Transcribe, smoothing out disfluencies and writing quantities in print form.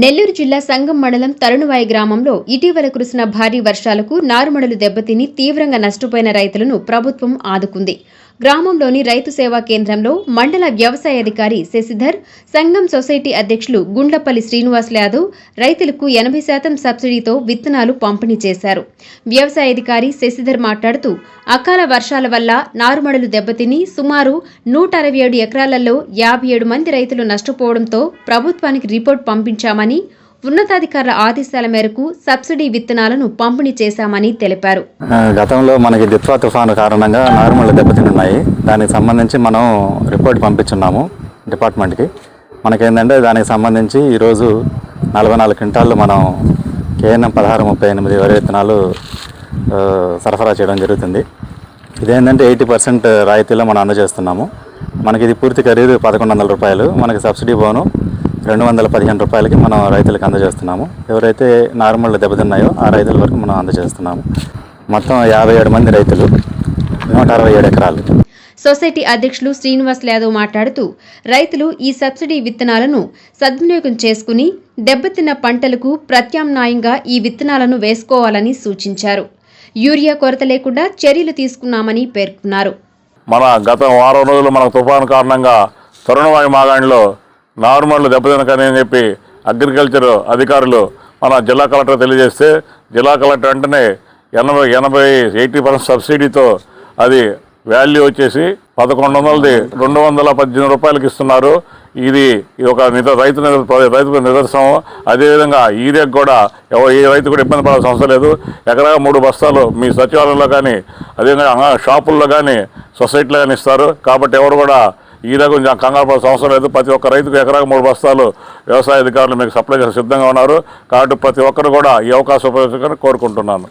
నెల్లూరు జిల్లా సంగం మండలం తరుణువాయి గ్రామంలో ఇటీవల కురిసిన భారీ వర్షాలకు నారుమడులు దెబ్బతిని తీవ్రంగా నష్టపోయిన రైతులను ప్రభుత్వం ఆదుకుంది. గ్రామంలోని రైతు సేవా కేంద్రంలో మండల వ్యవసాయ అధికారి శశిధర్, సంగం సొసైటీ అధ్యక్షులు గుండ్లపల్లి శ్రీనివాస్ యాదవ్ రైతులకు 80% సబ్సిడీతో విత్తనాలు పంపిణీ చేశారు. వ్యవసాయ అధికారి శశిధర్ మాట్లాడుతూ, అకాల వర్షాల వల్ల నారుమడులు దెబ్బతిని సుమారు 167 ఎకరాలలో 57 మంది రైతులు నష్టపోవడంతో ప్రభుత్వానికి రిపోర్ట్ పంపించామని, ఉన్నతాధికారుల ఆదేశాల మేరకు సబ్సిడీ విత్తనాలను పంపిణీ చేశామని తెలిపారు. గతంలో మనకి దిత్వా తుఫాను కారణంగా నారుమడులు దెబ్బతిన్నాయి. దానికి సంబంధించి మనం రిపోర్ట్ పంపించున్నాము డిపార్ట్మెంట్కి. మనకేంటంటే దానికి సంబంధించి ఈరోజు 44 క్వింటాళ్ళు మనం కేఎన్ఎం 1638 వరి విత్తనాలు సరఫరా చేయడం జరుగుతుంది. ఇదేంటంటే 80% రాయితీలో మనం అందజేస్తున్నాము. మనకి ఇది పూర్తి ఖరీదు 1100 రూపాయలు. మనకి సబ్సిడీ బోను 215 రూపాయలకి మనం రైతులకు అందజేస్తున్నాము. ఎవరైతే నార్మల్ దెబ్బతిన్నాయో ఆ రైతుల వరకు మనం అందజేస్తున్నాము. మొత్తం 57 మంది రైతులు, 167 ఎకరాలు. సొసైటీ అధ్యక్షులు శ్రీనివాస్ యాదవ్ మాట్లాడుతూ, రైతులు ఈ సబ్సిడీ విత్తనాలను సద్వినియోగం చేసుకుని దెబ్బతిన్న పంటలకు ప్రత్యామ్నాయంగా ఈ విత్తనాలను వేసుకోవాలని సూచించారు. యూరియా కొరత లేకుండా చర్యలు తీసుకున్నామని పేర్కొన్నారు. మన గత వారం రోజులు మన తుఫాను కారణంగా తరుణవాయి మాగాణిలో నారుమడులు దెబ్బతినకని చెప్పి అగ్రికల్చర్ అధికారులు మన జిల్లా కలెక్టర్ తెలియజేస్తే, జిల్లా కలెక్టర్ వెంటనే 80% సబ్సిడీతో అది వాల్యూ వచ్చేసి 1100ది 218 రూపాయలకి ఇస్తున్నారు. ఇది ఒక రైతు నిదర్శనం. అదేవిధంగా యూరియాకు కూడా ఏ రైతు కూడా ఇబ్బంది పడాల్సిన అవసరం లేదు. ఎకరాగా 3 బస్తాలు మీ సచివాలయంలో కానీ అదేవిధంగా షాపుల్లో కానీ సొసైటీలో కానీ ఇస్తారు. కాబట్టి ఎవరు కూడా ఈ రకం కంగారు పడాల్సిన అవసరం లేదు. ప్రతి ఒక్క రైతుకు ఎకరాకు 3 బస్తాలు వ్యవసాయ అధికారులు మీకు సప్లై చేసి సిద్ధంగా ఉన్నారు. కాబట్టి ప్రతి ఒక్కరు కూడా ఈ అవకాశం ఉపయోగించుకొని కోరుకుంటున్నాను.